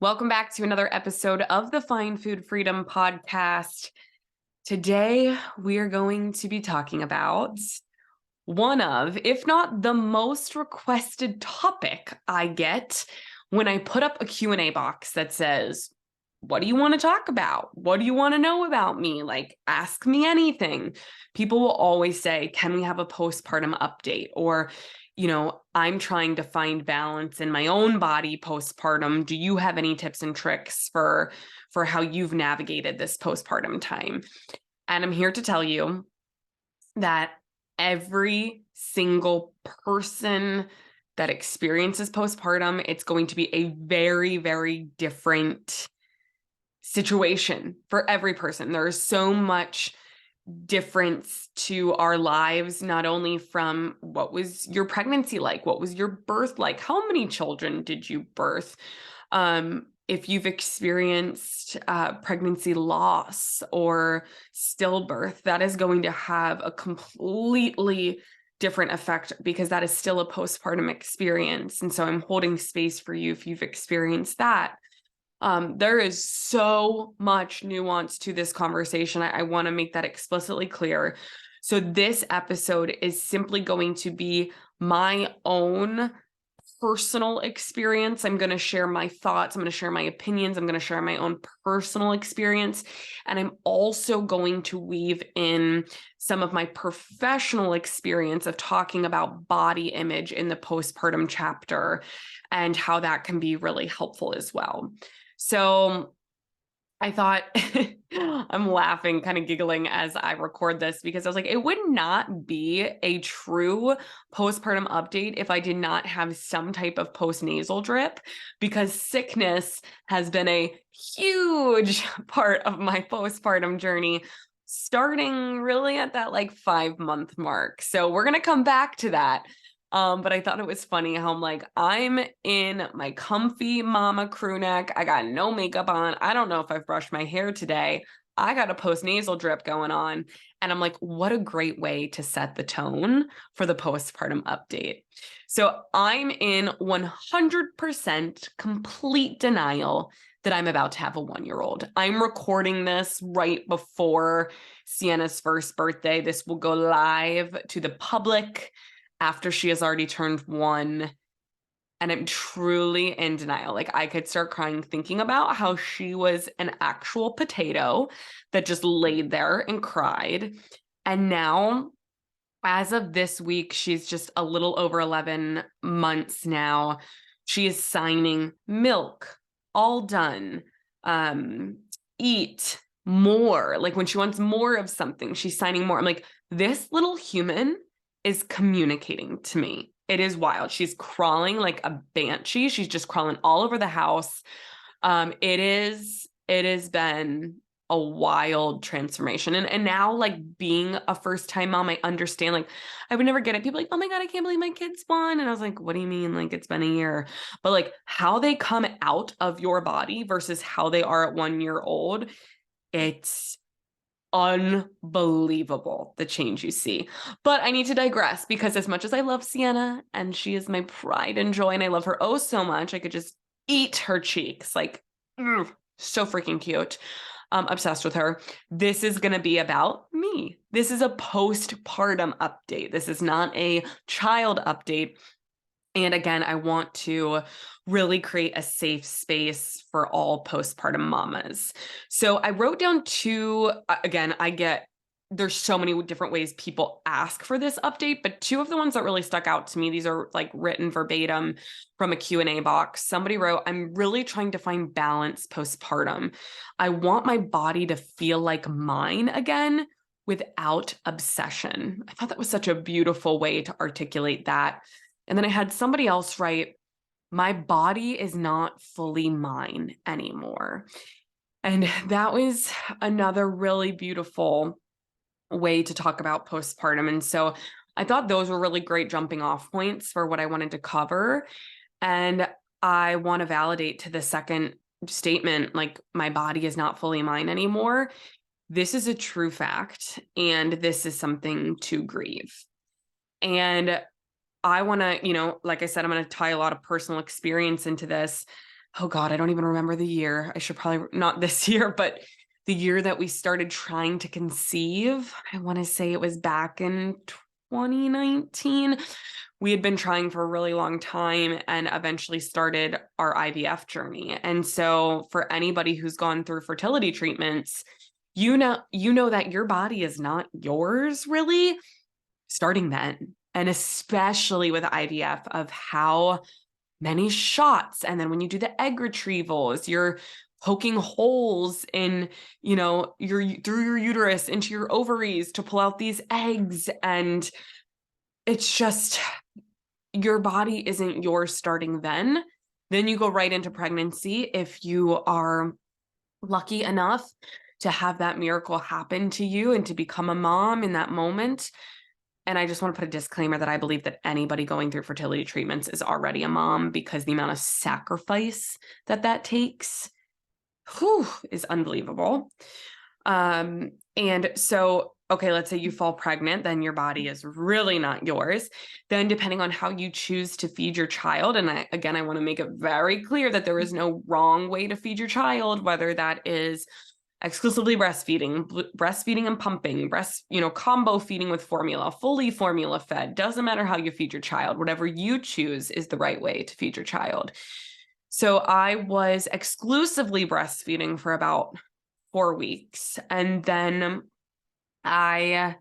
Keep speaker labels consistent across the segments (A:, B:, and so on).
A: Welcome back to another episode of the Find Food Freedom podcast. Today, we are going to be talking about one of, if not the most requested topic I get when I put up a Q&A box that says, what do you want to talk about? What do you want to know about me? Like, ask me anything. People will always say, can we have a postpartum update? Or, I'm trying to find balance in my own body postpartum. Do you have any tips and tricks for how you've navigated this postpartum time? And I'm here to tell you that every single person that experiences postpartum, it's going to be a very, very different situation for every person. There is so much difference to our lives, not only from what was your pregnancy like, what was your birth like, how many children did you birth, if you've experienced pregnancy loss or stillbirth, that is going to have a completely different effect because that is still a postpartum experience. And so I'm holding space for you if you've experienced that. There is so much nuance to this conversation. I want to make that explicitly clear. So this episode is simply going to be my own personal experience. I'm going to share my thoughts. I'm going to share my opinions. I'm going to share my own personal experience. And I'm also going to weave in some of my professional experience of talking about body image in the postpartum chapter and how that can be really helpful as well. So I thought, I'm laughing, kind of giggling as I record this because I was like, it would not be a true postpartum update if I did not have some type of postnasal drip, because sickness has been a huge part of my postpartum journey, starting really at that 5-month mark. So we're going to come back to that. But I thought it was funny how I'm in my comfy mama crew neck. I got no makeup on. I don't know if I've brushed my hair today. I got a postnasal drip going on. And I'm like, what a great way to set the tone for the postpartum update. So I'm in 100% complete denial that I'm about to have a 1-year-old. I'm recording this right before Sienna's first birthday. This will go live to the public after she has already turned 1, and I'm truly in denial. I could start crying thinking about how she was an actual potato that just laid there and cried. And now, as of this week, she's just a little over 11 months now. She is signing milk, all done. Eat more. When she wants more of something, she's signing more. I'm like, this little human is communicating to me. It is wild. She's crawling like a banshee. She's just crawling all over the house. It has been a wild transformation. And now being a first time mom, I understand, I would never get it. People are like, oh my God, I can't believe my kid's 1. And I was like, what do you mean? It's been a year, but how they come out of your body versus how they are at 1 year old, it's unbelievable the change you see. But I need to digress because as much as I love Sienna and she is my pride and joy and I love her oh so much, I could just eat her cheeks. So freaking cute. Obsessed with her. This is going to be about me. This is a postpartum update. This is not a child update. And again, I want to really create a safe space for all postpartum mamas. So I wrote down there's so many different ways people ask for this update, but 2 of the ones that really stuck out to me, these are written verbatim from a Q&A box. Somebody wrote, I'm really trying to find balance postpartum. I want my body to feel like mine again without obsession. I thought that was such a beautiful way to articulate that. And then I had somebody else write, my body is not fully mine anymore. And that was another really beautiful way to talk about postpartum. And so I thought those were really great jumping off points for what I wanted to cover. And I want to validate to the second statement, my body is not fully mine anymore. This is a true fact. And this is something to grieve. And I want to, like I said, I'm going to tie a lot of personal experience into this. oh God, I don't even remember the year. I should probably not this year, but the year that we started trying to conceive. I want to say it was back in 2019. We had been trying for a really long time and eventually started our IVF journey. And so for anybody who's gone through fertility treatments, you know that your body is not yours really starting then. And especially with IVF, of how many shots. And then when you do the egg retrievals, you're poking holes in, your through your uterus into your ovaries to pull out these eggs. And it's just, your body isn't yours starting then. Then you go right into pregnancy. If you are lucky enough to have that miracle happen to you and to become a mom in that moment. And I just want to put a disclaimer that I believe that anybody going through fertility treatments is already a mom, because the amount of sacrifice that takes, is unbelievable. And so, okay, let's say you fall pregnant, then your body is really not yours. Then depending on how you choose to feed your child, and I want to make it very clear that there is no wrong way to feed your child, whether that is exclusively breastfeeding and pumping, combo feeding with formula, fully formula fed. Doesn't matter how you feed your child. Whatever you choose is the right way to feed your child. So I was exclusively breastfeeding for about 4 weeks. And then when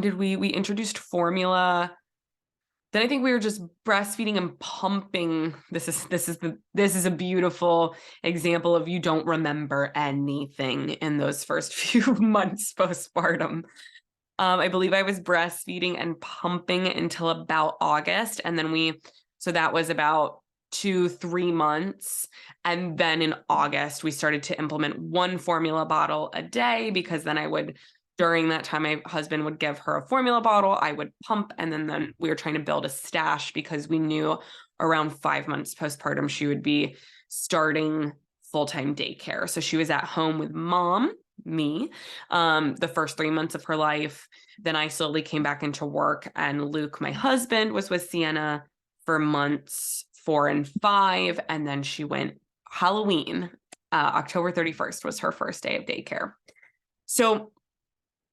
A: did we introduced formula? Then I think we were just breastfeeding and pumping. This is a beautiful example of you don't remember anything in those first few months postpartum. I believe I was breastfeeding and pumping until about August. And then so that was about 2-3 months. And then in August, we started to implement 1 formula bottle a day, because then during that time, my husband would give her a formula bottle, I would pump, and then we were trying to build a stash, because we knew around 5 months postpartum, she would be starting full-time daycare. So she was at home with mom, me, the first 3 months of her life. Then I slowly came back into work, and Luke, my husband, was with Sienna for months 4 and 5. And then she went Halloween, October 31st was her first day of daycare. So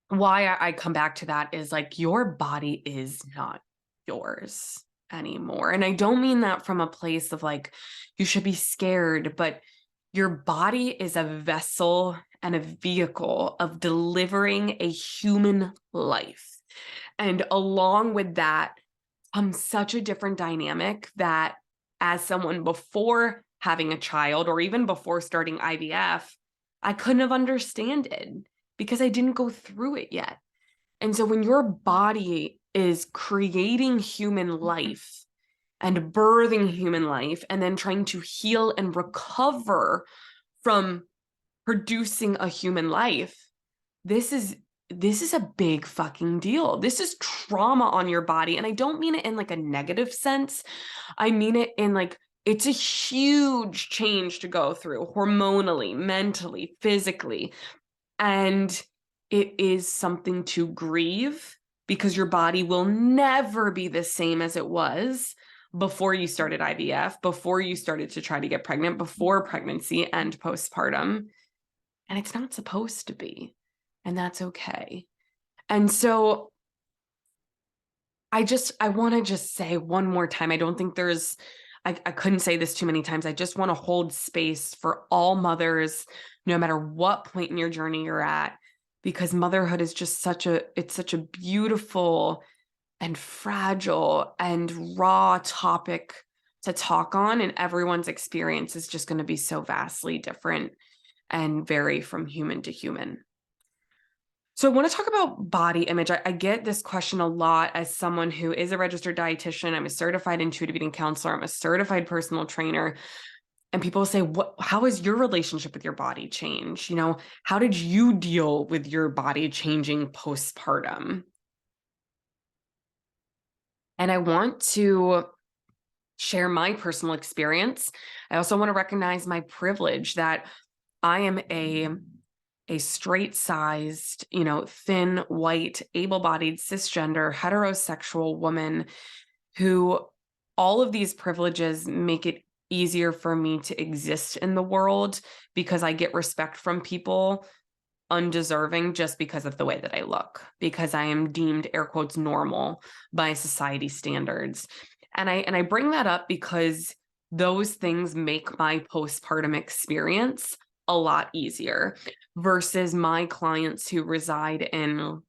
A: why I come back to that is, like, your body is not yours anymore. And I don't mean that from a place of like, you should be scared, but your body is a vessel and a vehicle of delivering a human life. And along with that comes such a different dynamic that, as someone before having a child, or even before starting IVF, I couldn't have understood, because I didn't go through it yet. And so when your body is creating human life and birthing human life, and then trying to heal and recover from producing a human life, this is a big fucking deal. This is trauma on your body. And I don't mean it in like a negative sense. I mean it in like, it's a huge change to go through hormonally, mentally, physically. And it is something to grieve, because your body will never be the same as it was before you started IVF, before you started to try to get pregnant, before pregnancy and postpartum. And it's not supposed to be. And that's okay. And so I want to just say one more time, I don't think I couldn't say this too many times. I just want to hold space for all mothers, no matter what point in your journey you're at, because motherhood is just such a beautiful and fragile and raw topic to talk on. And everyone's experience is just going to be so vastly different and vary from human to human. So I want to talk about body image. I get this question a lot as someone who is a registered dietitian. I'm a certified intuitive eating counselor. I'm a certified personal trainer. And people say, how has your relationship with your body changed? How did you deal with your body changing postpartum? And I want to share my personal experience. I also want to recognize my privilege that I am a straight-sized, thin, white, able-bodied, cisgender, heterosexual woman who all of these privileges make it easier for me to exist in the world because I get respect from people undeserving just because of the way that I look, because I am deemed air quotes normal by society standards. And I bring that up because those things make my postpartum experience a lot easier versus my clients who reside in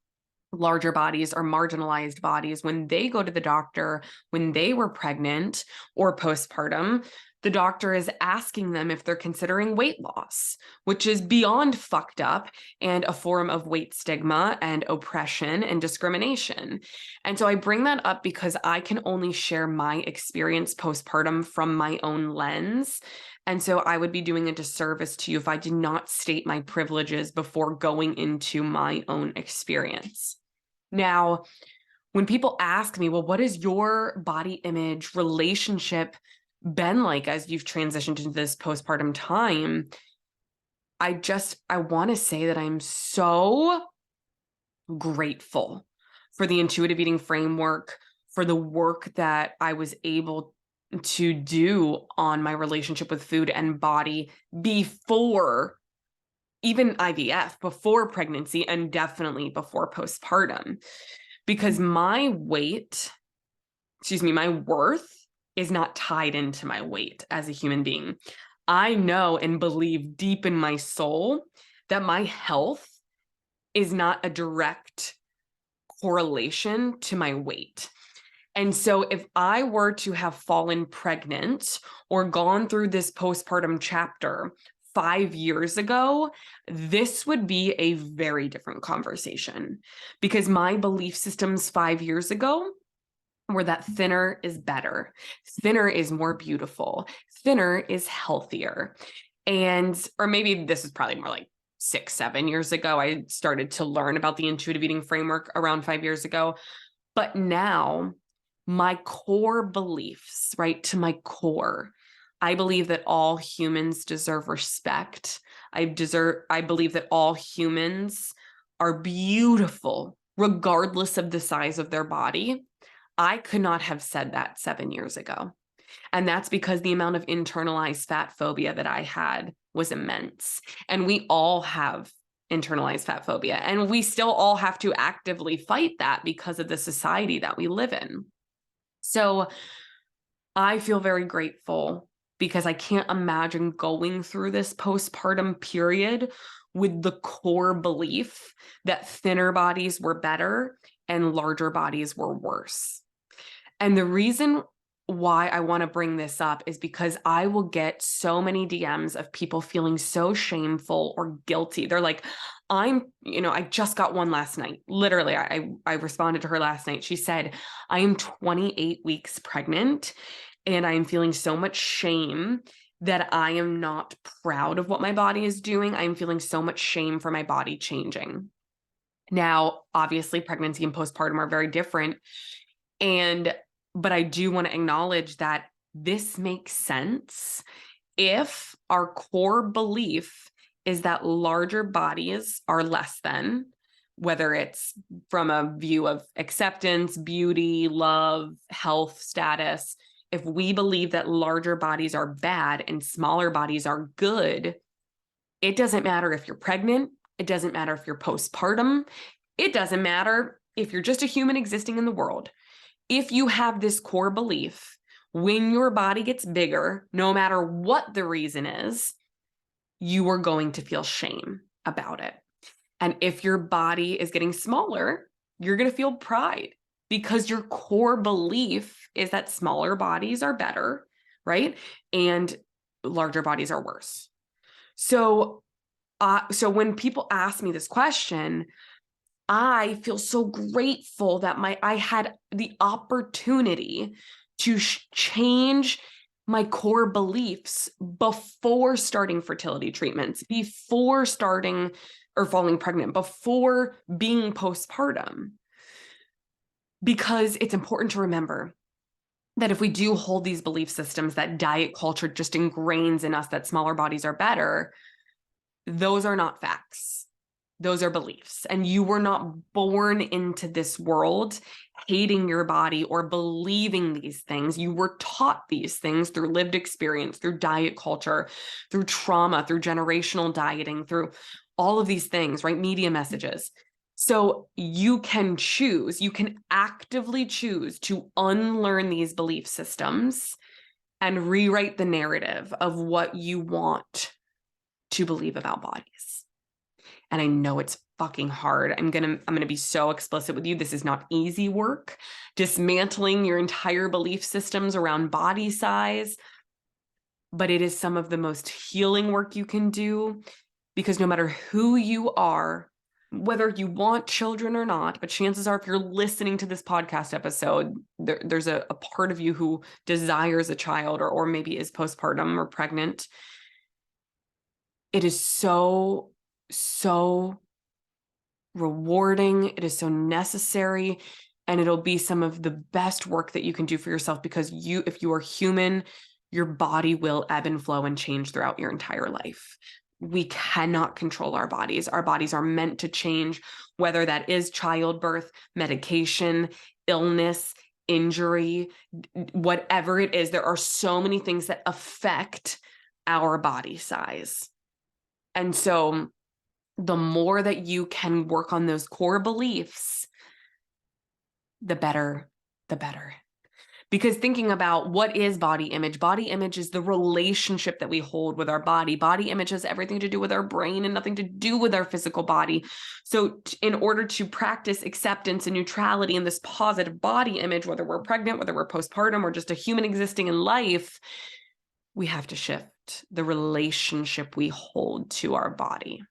A: larger bodies or marginalized bodies. When they go to the doctor when they were pregnant or postpartum, the doctor is asking them if they're considering weight loss, which is beyond fucked up and a form of weight stigma and oppression and discrimination. And so I bring that up because I can only share my experience postpartum from my own lens. And so I would be doing a disservice to you if I did not state my privileges before going into my own experience. Now, when people ask me, well, what has your body image relationship been like as you've transitioned into this postpartum time? I want to say that I'm so grateful for the intuitive eating framework, for the work that I was able to do on my relationship with food and body before even IVF, before pregnancy, and definitely before postpartum. Because my worth is not tied into my weight as a human being. I know and believe deep in my soul that my health is not a direct correlation to my weight. And so if I were to have fallen pregnant or gone through this postpartum chapter 5 years ago, this would be a very different conversation, because my belief systems 5 years ago were that thinner is better, thinner is more beautiful, thinner is healthier. Or maybe this is probably more like 6, 7 years ago. I started to learn about the intuitive eating framework around 5 years ago. But now my core beliefs, right, to my core, I believe that all humans deserve respect. I believe that all humans are beautiful, regardless of the size of their body. I could not have said that 7 years ago. And that's because the amount of internalized fat phobia that I had was immense. And we all have internalized fat phobia, and we still all have to actively fight that because of the society that we live in. So I feel very grateful because I can't imagine going through this postpartum period with the core belief that thinner bodies were better and larger bodies were worse. And the reason why I want to bring this up is because I will get so many DMs of people feeling so shameful or guilty. They're like, I just got one last night. Literally, I responded to her last night. She said, I am 28 weeks pregnant and I am feeling so much shame that I am not proud of what my body is doing. I'm feeling so much shame for my body changing. Now, obviously, pregnancy and postpartum are very different. But I do want to acknowledge that this makes sense if our core belief is that larger bodies are less than, whether it's from a view of acceptance, beauty, love, health status. If we believe that larger bodies are bad and smaller bodies are good, it doesn't matter if you're pregnant. It doesn't matter if you're postpartum. It doesn't matter if you're just a human existing in the world. If you have this core belief, when your body gets bigger, no matter what the reason is, you are going to feel shame about it. And if your body is getting smaller, you're going to feel pride because your core belief is that smaller bodies are better, right? And larger bodies are worse. So when people ask me this question, I feel so grateful that I had the opportunity to change my core beliefs before starting fertility treatments, before starting or falling pregnant, before being postpartum. Because it's important to remember that if we do hold these belief systems that diet culture just ingrains in us that smaller bodies are better, those are not facts. Those are beliefs. And you were not born into this world hating your body or believing these things. You were taught these things through lived experience, through diet culture, through trauma, through generational dieting, through all of these things, right? Media messages. So you can choose, you can actively choose to unlearn these belief systems and rewrite the narrative of what you want to believe about bodies. And I know it's fucking hard. I'm going to be so explicit with you. This is not easy work. Dismantling your entire belief systems around body size, but it is some of the most healing work you can do, because no matter who you are, whether you want children or not, but chances are if you're listening to this podcast episode, there's a part of you who desires a child or maybe is postpartum or pregnant. It is so, so rewarding. It is so necessary. And it'll be some of the best work that you can do for yourself, because if you are human, your body will ebb and flow and change throughout your entire life. We cannot control our bodies. Our bodies are meant to change, whether that is childbirth, medication, illness, injury, whatever it is. There are so many things that affect our body size. And so the more that you can work on those core beliefs, the better, the better. Because thinking about what is body image is the relationship that we hold with our body. Body image has everything to do with our brain and nothing to do with our physical body. So in order to practice acceptance and neutrality in this positive body image, whether we're pregnant, whether we're postpartum, or just a human existing in life, we have to shift the relationship we hold to our body.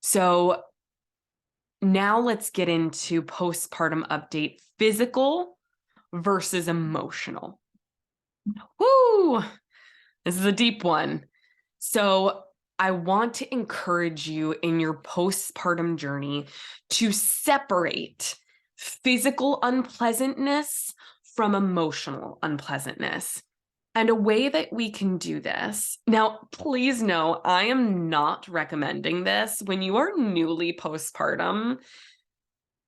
A: So now let's get into postpartum update, physical versus emotional. Woo! This is a deep one. So I want to encourage you in your postpartum journey to separate physical unpleasantness from emotional unpleasantness. And a way that we can do this, now, please know, I am not recommending this when you are newly postpartum.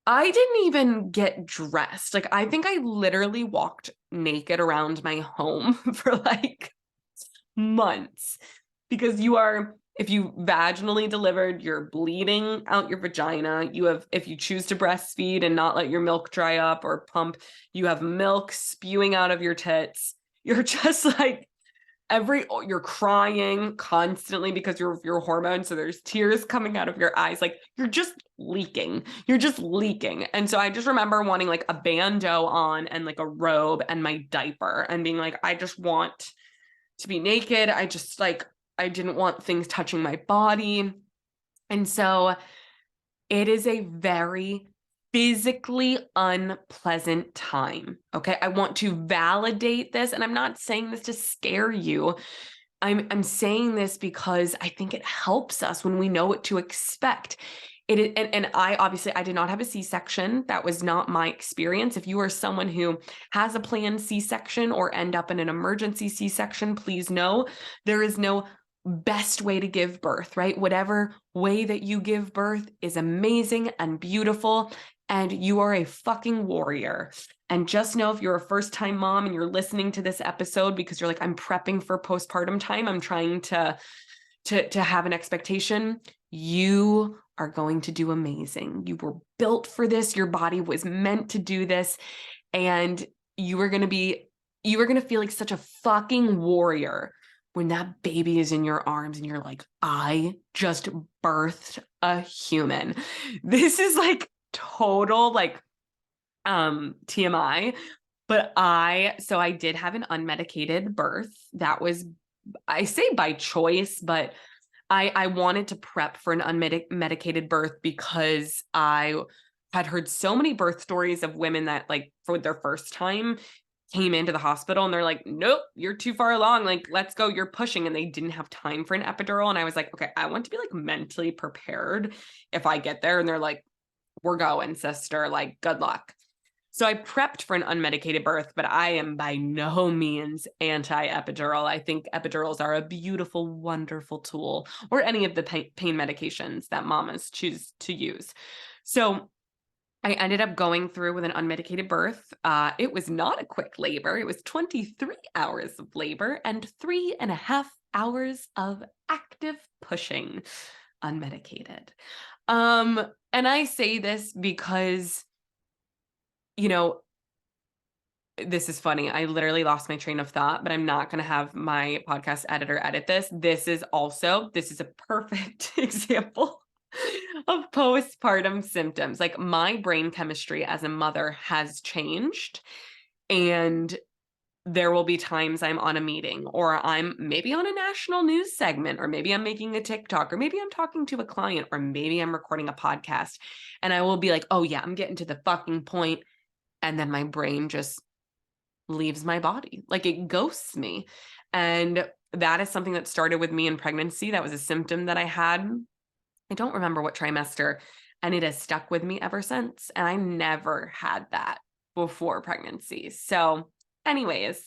A: I didn't even get dressed. Like, I think I literally walked naked around my home for like months, because if you vaginally delivered, you're bleeding out your vagina. If you choose to breastfeed and not let your milk dry up or pump, you have milk spewing out of your tits. You're just like, you're crying constantly because your hormones, so there's tears coming out of your eyes. Like, you're just leaking. And so I just remember wanting like a bandeau on and like a robe and my diaper and being like, I just want to be naked. I didn't want things touching my body. And so it is a very physically unpleasant time. Okay. I want to validate this. And I'm not saying this to scare you. I'm saying this because I think it helps us when we know what to expect. And I did not have a C-section. That was not my experience. If you are someone who has a planned C-section or end up in an emergency C-section, please know there is no best way to give birth, right? Whatever way that you give birth is amazing and beautiful, and you are a fucking warrior. And just know, if you're a first-time mom and you're listening to this episode because you're like, I'm prepping for postpartum time, I'm trying to have an expectation, you are going to do amazing. You were built for this. Your body was meant to do this. And you are going to feel like such a fucking warrior when that baby is in your arms and you're like, I just birthed a human. This is like total like TMI, but I did have an unmedicated birth. That was, I say by choice, but I wanted to prep for an unmedicated birth because I had heard so many birth stories of women that, like, for their first time came into the hospital and they're like, nope, you're too far along. Like, let's go, you're pushing. And they didn't have time for an epidural. And I was like, okay, I want to be like mentally prepared if I get there. And they're like, we're going, sister, like, good luck. So I prepped for an unmedicated birth, but I am by no means anti-epidural. I think epidurals are a beautiful, wonderful tool, or any of the pain medications that mamas choose to use. So I ended up going through with an unmedicated birth. It was not a quick labor. It was 23 hours of labor and 3.5 hours of active pushing, unmedicated. And I say this because, you know, this is funny. I literally lost my train of thought, but I'm not going to have my podcast editor edit this. This is a perfect example of postpartum symptoms. Like, my brain chemistry as a mother has changed, and there will be times I'm on a meeting, or I'm maybe on a national news segment, or maybe I'm making a TikTok, or maybe I'm talking to a client, or maybe I'm recording a podcast, and I will be like, oh yeah, I'm getting to the fucking point. And then my brain just leaves my body. Like, it ghosts me. And that is something that started with me in pregnancy. That was a symptom that I had. I don't remember what trimester, and it has stuck with me ever since. And I never had that before pregnancy. So anyways,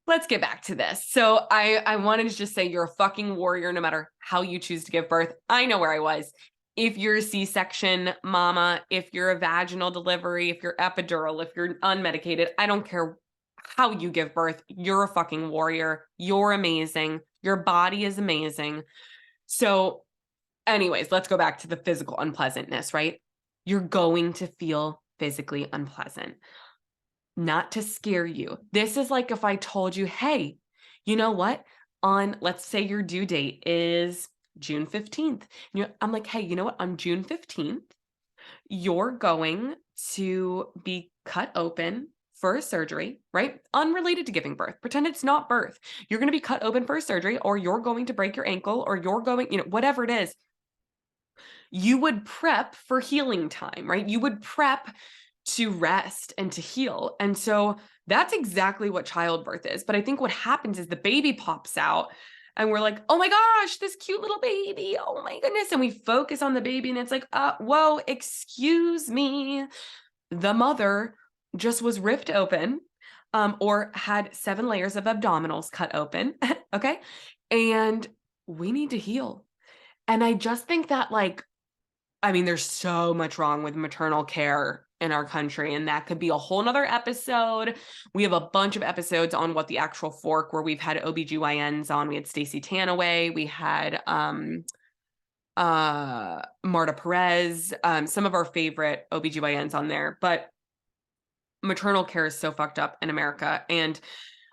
A: let's get back to this. So I wanted to just say, you're a fucking warrior no matter how you choose to give birth. I know where I was. If you're a C-section mama, if you're a vaginal delivery, if you're epidural, if you're unmedicated, I don't care how you give birth. You're a fucking warrior. You're amazing. Your body is amazing. So anyways, let's go back to the physical unpleasantness, right? You're going to feel physically unpleasant. Not to scare you. This is like if I told you, hey, you know what? Let's say your due date is June 15th. I'm like, hey, you know what? On June 15th, you're going to be cut open for a surgery, right? Unrelated to giving birth. Pretend it's not birth. You're going to be cut open for a surgery, or you're going to break your ankle, or you're going, whatever it is. You would prep for healing time, right? You would prep to rest and to heal. And so that's exactly what childbirth is. But I think what happens is the baby pops out and we're like, oh my gosh, this cute little baby. Oh my goodness. And we focus on the baby, and it's like, whoa, excuse me. The mother just was ripped open, or had 7 layers of abdominals cut open. Okay. And we need to heal. And I just think that, like, I mean, there's so much wrong with maternal care in our country, and that could be a whole nother episode. We have a bunch of episodes on What the Actual Fork, where we've had OBGYNs on. We had Stacey Tanaway, we had Marta Perez, some of our favorite OBGYNs on there. But maternal care is so fucked up in America. And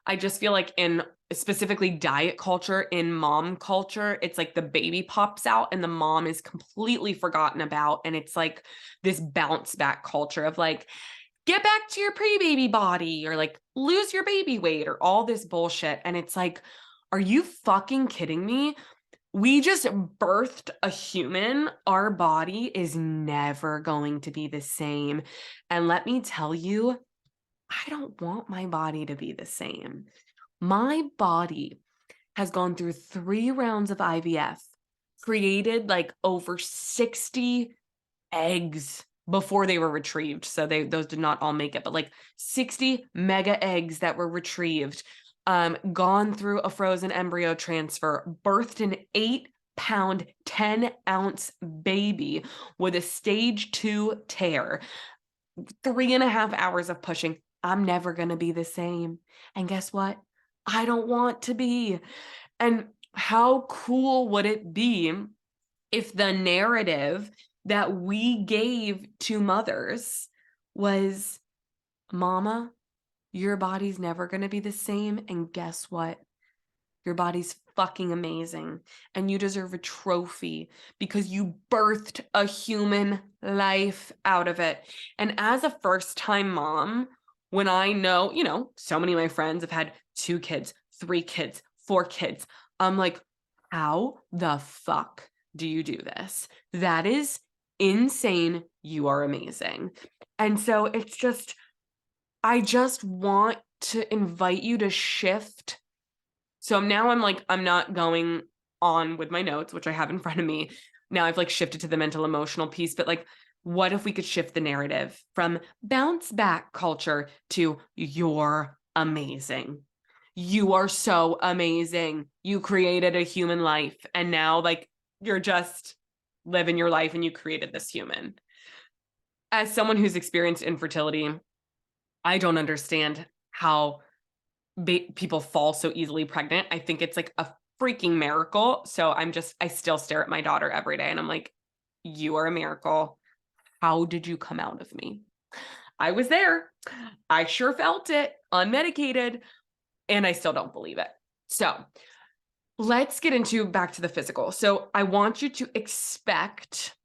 A: I just feel like in specifically diet culture, in mom culture, it's like the baby pops out and the mom is completely forgotten about. And it's like this bounce back culture of like, get back to your pre-baby body, or like lose your baby weight, or all this bullshit. And it's like, are you fucking kidding me? We just birthed a human. Our body is never going to be the same. And let me tell you, I don't want my body to be the same. My body has gone through 3 rounds of IVF, created like over 60 eggs before they were retrieved. So those did not all make it, but like 60 mega eggs that were retrieved, gone through a frozen embryo transfer, birthed an 8-pound, 10-ounce baby with a stage 2 tear, 3.5 hours of pushing. I'm never going to be the same. And guess what? I don't want to be. And how cool would it be if the narrative that we gave to mothers was, mama, your body's never going to be the same. And guess what? Your body's fucking amazing, and you deserve a trophy because you birthed a human life out of it. And as a first-time mom, when I know, so many of my friends have had 2 kids, 3 kids, 4 kids, I'm like, how the fuck do you do this? That is insane. You are amazing. And so it's just, I just want to invite you to shift. So now I'm not going on with my notes, which I have in front of me. Now I've like shifted to the mental emotional piece, but like, What if we could shift the narrative from bounce back culture to you're amazing? You are so amazing. You created a human life, and now like you're just living your life and you created this human. As someone who's experienced infertility, I don't understand how people fall so easily pregnant. I think it's like a freaking miracle. So I still stare at my daughter every day and I'm like, you are a miracle. How did you come out of me? I was there. I sure felt it, unmedicated, and I still don't believe it. So let's get into back to the physical. So I want you to expect,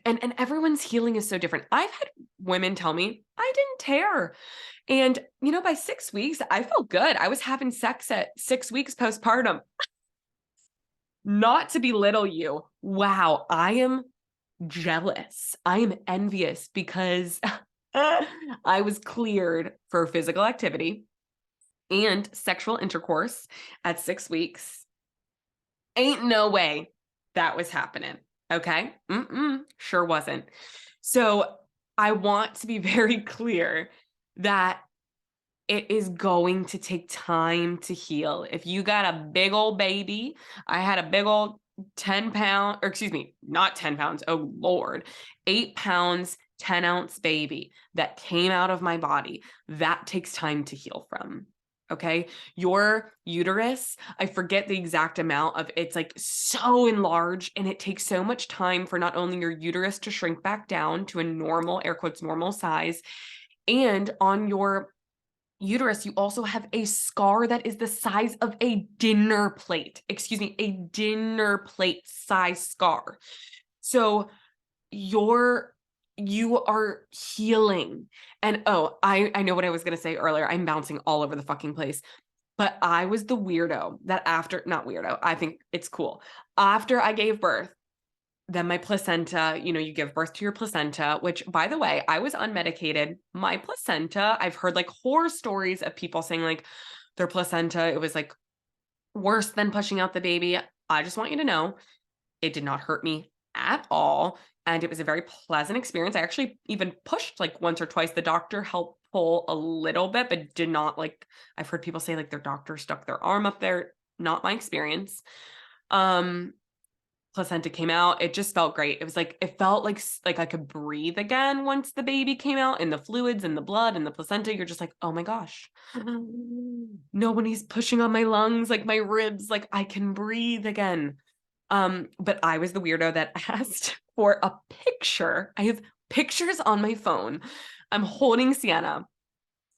A: and everyone's healing is so different. I've had women tell me I didn't tear. And, by 6 weeks, I felt good. I was having sex at 6 weeks postpartum. Not to belittle you. Wow, I am jealous. I am envious because I was cleared for physical activity and sexual intercourse at 6 weeks. Ain't no way that was happening. Okay? Sure wasn't. So I want to be very clear that it is going to take time to heal. If you got a big old baby, I had a big old 10 pound, or excuse me, not 10 pounds. Oh Lord, 8 pounds, 10-ounce baby that came out of my body. That takes time to heal from. Okay. Your uterus, I forget the exact amount of it's like so enlarged and it takes so much time for not only your uterus to shrink back down to a normal, air quotes, normal size, and on your uterus, you also have a scar that is the size of a dinner plate. Excuse me, a dinner plate size scar. So you are healing. And I know what I was going to say earlier. I'm bouncing all over the fucking place. But I was the weirdo that not weirdo, I think it's cool. After I gave birth, then my placenta, you give birth to your placenta, which by the way, I was unmedicated. My placenta, I've heard like horror stories of people saying like their placenta, it was like worse than pushing out the baby. I just want you to know it did not hurt me at all. And it was a very pleasant experience. I actually even pushed like once or twice. The doctor helped pull a little bit, but did not I've heard people say like their doctor stuck their arm up there. Not my experience. Placenta came out. It just felt great. It felt like I could breathe again once the baby came out, and the fluids and the blood and the placenta. You're just like, oh my gosh, nobody's pushing on my lungs, like my ribs, like I can breathe again. But I was the weirdo that asked for a picture. I have pictures on my phone. I'm holding Sienna.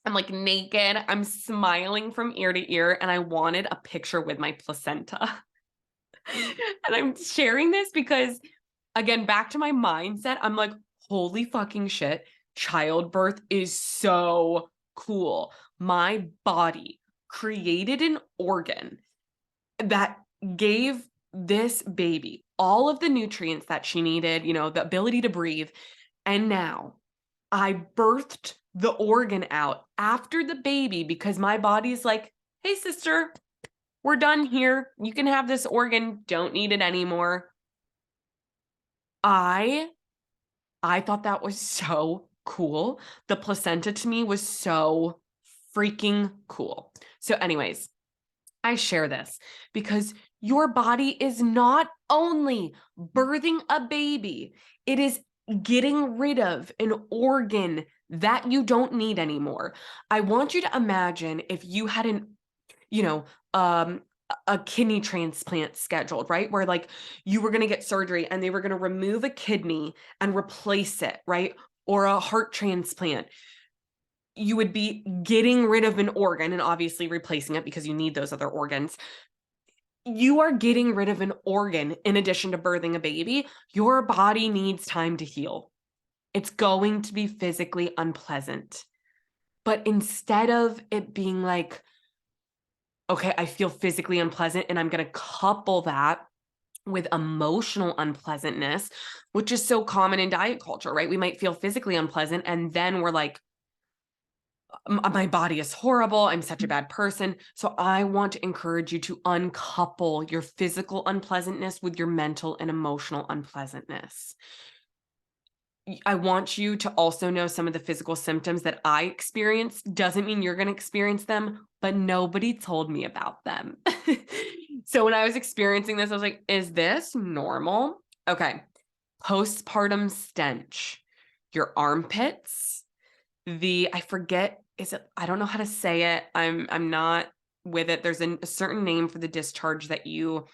A: I'm like naked. I'm smiling from ear to ear, and I wanted a picture with my placenta. And I'm sharing this because, again, back to my mindset, I'm like, holy fucking shit, childbirth is so cool. My body created an organ that gave this baby all of the nutrients that she needed, the ability to breathe. And now I birthed the organ out after the baby because my body's like, hey, sister, we're done here. You can have this organ. Don't need it anymore. I thought that was so cool. The placenta to me was so freaking cool. So anyways, I share this because your body is not only birthing a baby, it is getting rid of an organ that you don't need anymore. I want you to imagine if you had a kidney transplant scheduled, right? Where like you were going to get surgery and they were going to remove a kidney and replace it, right? Or a heart transplant. You would be getting rid of an organ and obviously replacing it because you need those other organs. You are getting rid of an organ in addition to birthing a baby. Your body needs time to heal. It's going to be physically unpleasant. But instead of it being like, okay, I feel physically unpleasant and I'm going to couple that with emotional unpleasantness, which is so common in diet culture, right? We might feel physically unpleasant and then we're like, my body is horrible. I'm such a bad person. So I want to encourage you to uncouple your physical unpleasantness with your mental and emotional unpleasantness. I want you to also know some of the physical symptoms that I experienced. Doesn't mean you're going to experience them, but nobody told me about them. So when I was experiencing this, I was like, is this normal? Okay. Postpartum stench, your armpits, I forget, I don't know how to say it. I'm not with it. There's a certain name for the discharge that you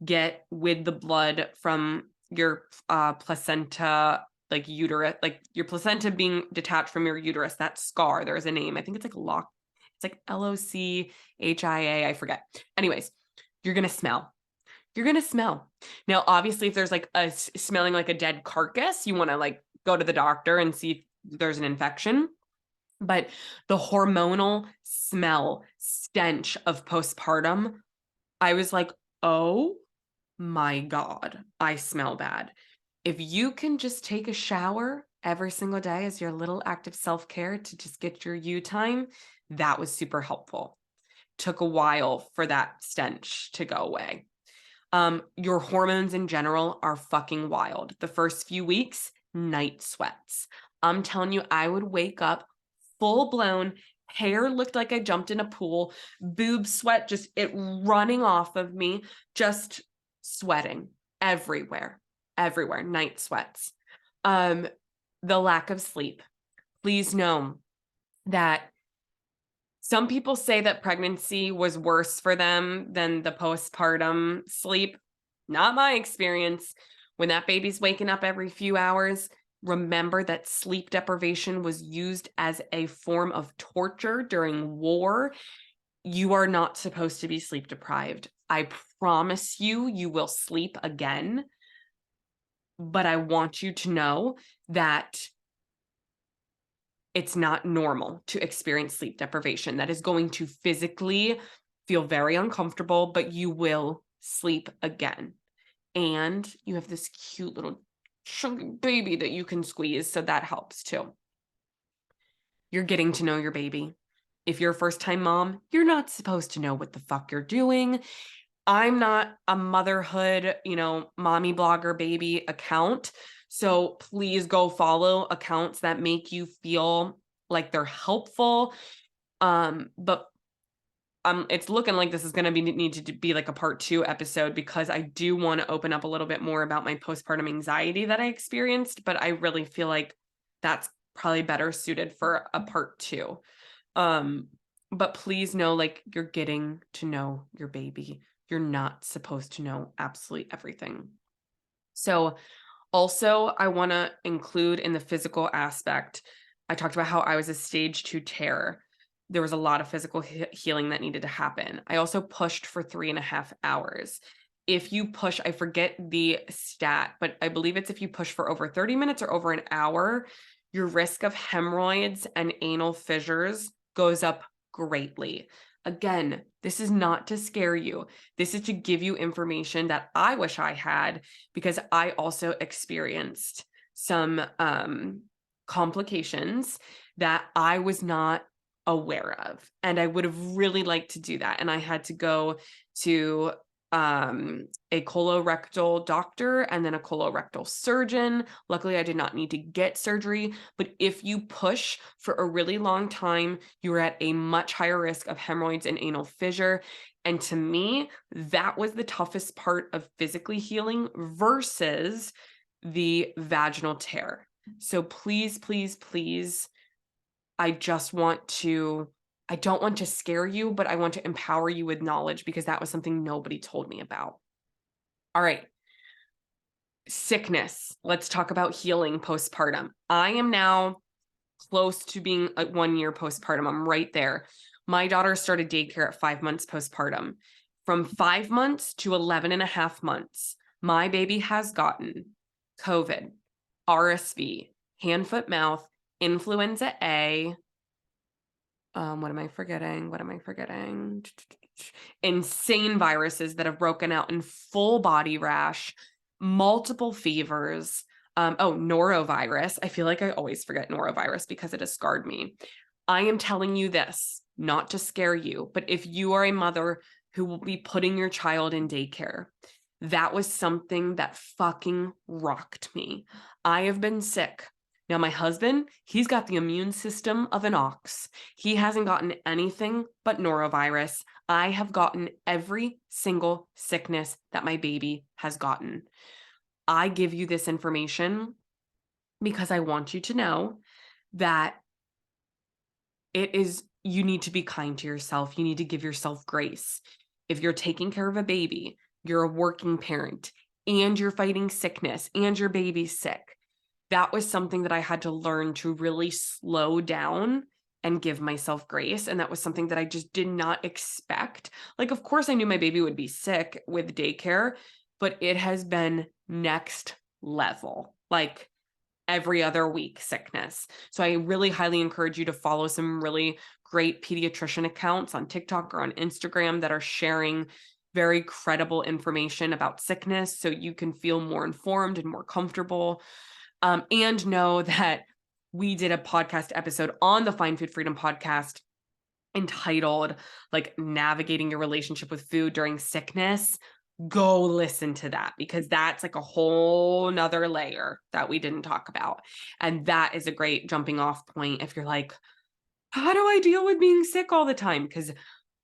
A: get with the blood from your placenta, like uterus, like your placenta being detached from your uterus, that scar. There's a name. I think it's like it's like LOCHIA. I forget. Anyways, you're going to smell. You're going to smell. Now, obviously, if there's like smelling like a dead carcass, you want to like go to the doctor and see if there's an infection. But the hormonal smell, stench of postpartum, I was like, oh my God, I smell bad. If you can just take a shower every single day as your little act of self-care to just get your you time, that was super helpful. Took a while for that stench to go away. Your hormones in general are fucking wild. The first few weeks, night sweats. I'm telling you, I would wake up full blown, hair looked like I jumped in a pool, boob sweat, just it running off of me, just sweating everywhere, night sweats. The lack of sleep. Please know that some people say that pregnancy was worse for them than the postpartum sleep. Not my experience. When that baby's waking up every few hours, remember that sleep deprivation was used as a form of torture during war. You are not supposed to be sleep deprived. I promise you, you will sleep again. But I want you to know that it's not normal to experience sleep deprivation. That is going to physically feel very uncomfortable, but you will sleep again. And you have this cute little chunky baby that you can squeeze, so that helps too. You're getting to know your baby. If you're a first-time mom, you're not supposed to know what the fuck you're doing. I'm not a motherhood, mommy blogger baby account. So please go follow accounts that make you feel like they're helpful. But it's looking like this is going to need to be like a part 2 episode, because I do want to open up a little bit more about my postpartum anxiety that I experienced, but I really feel like that's probably better suited for a part 2. But please know, like, you're getting to know your baby. You're not supposed to know absolutely everything. So also, I want to include in the physical aspect, I talked about how I was a stage 2 tear. There was a lot of physical healing that needed to happen. I also pushed for 3.5 hours. If you push, I forget the stat, but I believe it's if you push for over 30 minutes or over an hour, your risk of hemorrhoids and anal fissures goes up greatly. Again, this is not to scare you. This is to give you information that I wish I had, because I also experienced some complications that I was not aware of. And I would have really liked to do that. And I had to go to a colorectal doctor and then a colorectal surgeon. Luckily, I did not need to get surgery, but if you push for a really long time, you're at a much higher risk of hemorrhoids and anal fissure. And to me, that was the toughest part of physically healing versus the vaginal tear. So please, please, please, I don't want to scare you, but I want to empower you with knowledge, because that was something nobody told me about. All right. Sickness. Let's talk about healing postpartum. I am now close to being 1 year postpartum. I'm right there. My daughter started daycare at 5 months postpartum. From 5 months to 11.5 months, my baby has gotten COVID, RSV, hand, foot, mouth, influenza A. What am I forgetting? Insane viruses that have broken out in full body rash, multiple fevers. Norovirus. I feel like I always forget norovirus because it has scarred me. I am telling you this, not to scare you, but if you are a mother who will be putting your child in daycare, that was something that fucking rocked me. I have been sick Now, my husband, he's got the immune system of an ox. He hasn't gotten anything but norovirus. I have gotten every single sickness that my baby has gotten. I give you this information because I want you to know that you need to be kind to yourself. You need to give yourself grace. If you're taking care of a baby, you're a working parent, and you're fighting sickness, and your baby's sick. That was something that I had to learn to really slow down and give myself grace. And that was something that I just did not expect. Like, of course, I knew my baby would be sick with daycare, but it has been next level. Like, every other week sickness. So I really highly encourage you to follow some really great pediatrician accounts on TikTok or on Instagram that are sharing very credible information about sickness so you can feel more informed and more comfortable. And know that we did a podcast episode on the Fine Food Freedom podcast entitled like navigating your relationship with food during sickness. Go listen to that because that's like a whole nother layer that we didn't talk about. And that is a great jumping off point if you're like, how do I deal with being sick all the time? Because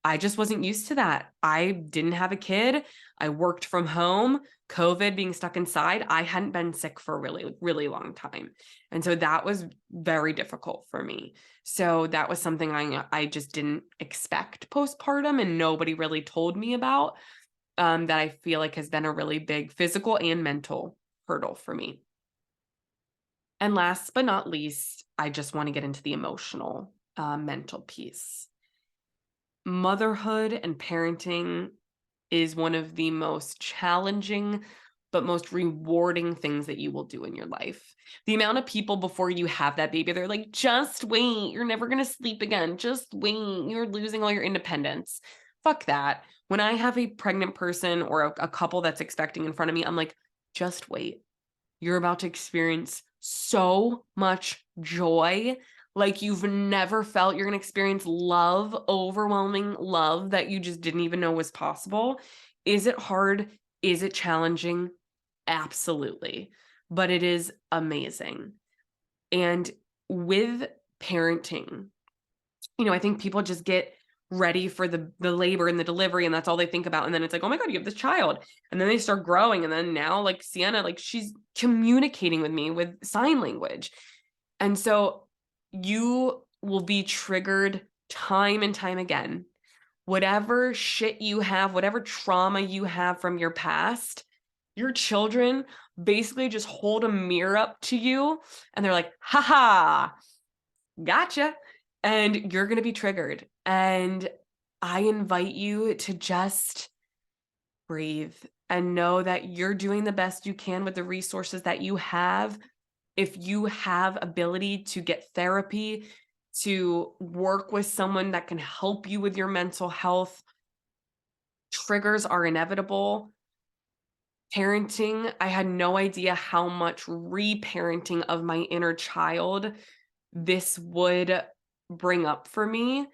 A: I just wasn't used to that. I didn't have a kid. I worked from home. COVID, being stuck inside, I hadn't been sick for a really, really long time. And so that was very difficult for me. So that was something I just didn't expect postpartum and nobody really told me about, that I feel like has been a really big physical and mental hurdle for me. And last but not least, I just want to get into the emotional, mental piece. Motherhood and parenting is one of the most challenging but most rewarding things that you will do in your life. The amount of people before you have that baby, they're like, just wait, you're never going to sleep again. Just wait, you're losing all your independence. Fuck that. When I have a pregnant person or a couple that's expecting in front of me, I'm like, just wait. You're about to experience so much joy like you've never felt. You're going to experience love, overwhelming love that you just didn't even know was possible. Is it hard? Is it challenging? Absolutely. But it is amazing. And with parenting, I think people just get ready for the labor and the delivery, and that's all they think about. And then it's like, oh my God, you have this child. And then they start growing. And then now, like Sienna, like she's communicating with me with sign language. And so you will be triggered time and time again. Whatever shit you have, whatever trauma you have from your past, your children basically just hold a mirror up to you and they're like, haha, gotcha. And you're going to be triggered. And I invite you to just breathe and know that you're doing the best you can with the resources that you have. If you have ability to get therapy, to work with someone that can help you with your mental health, triggers are inevitable. Parenting, I had no idea how much reparenting of my inner child this would bring up for me.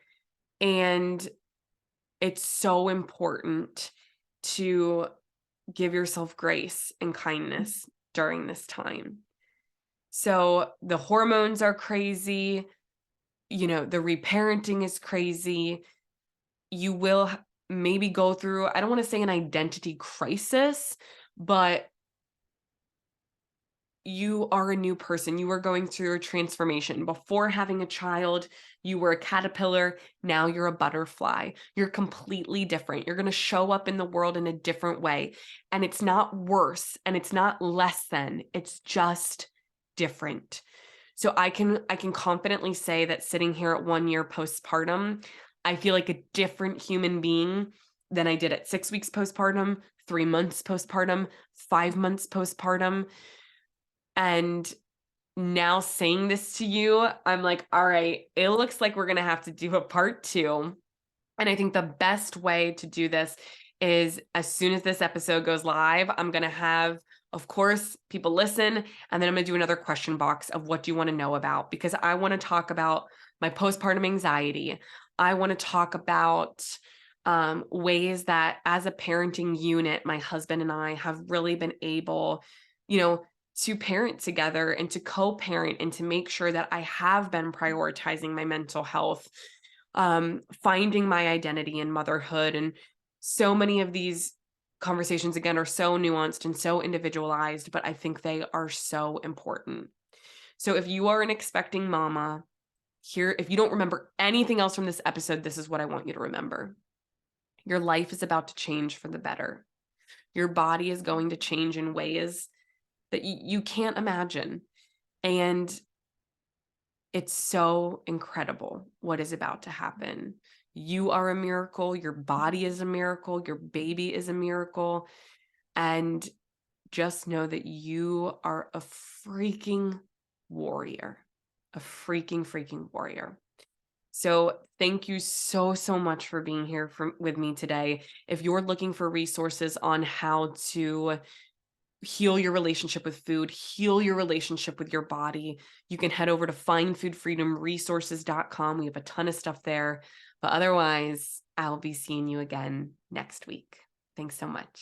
A: And it's so important to give yourself grace and kindness during this time. So the hormones are crazy, the reparenting is crazy. You will maybe go through, I don't want to say an identity crisis, but you are a new person. You are going through a transformation. Before having a child, you were a caterpillar. Now you're a butterfly. You're completely different. You're going to show up in the world in a different way. And it's not worse and it's not less than, it's just different. So I can confidently say that sitting here at 1 year postpartum, I feel like a different human being than I did at 6 weeks postpartum, 3 months postpartum, 5 months postpartum. And now saying this to you, I'm like, all right, it looks like we're going to have to do a part 2. And I think the best way to do this is as soon as this episode goes live, I'm going to have, of course, people listen, and then I'm going to do another question box of what do you want to know about, because I want to talk about my postpartum anxiety. I want to talk about ways that as a parenting unit, my husband and I have really been able, to parent together and to co-parent and to make sure that I have been prioritizing my mental health, finding my identity in motherhood. And so many of these conversations, again, are so nuanced and so individualized, but I think they are so important. So if you are an expecting mama, here, if you don't remember anything else from this episode, this is what I want you to remember. Your life is about to change for the better. Your body is going to change in ways that you can't imagine. And it's so incredible what is about to happen. You are a miracle. Your body is a miracle. Your baby is a miracle. And just know that you are a freaking warrior, a freaking warrior. So thank you so, so much for being here with me today. If you're looking for resources on how to heal your relationship with food, heal your relationship with your body, you can head over to findfoodfreedomresources.com. We have a ton of stuff there. But otherwise, I'll be seeing you again next week. Thanks so much.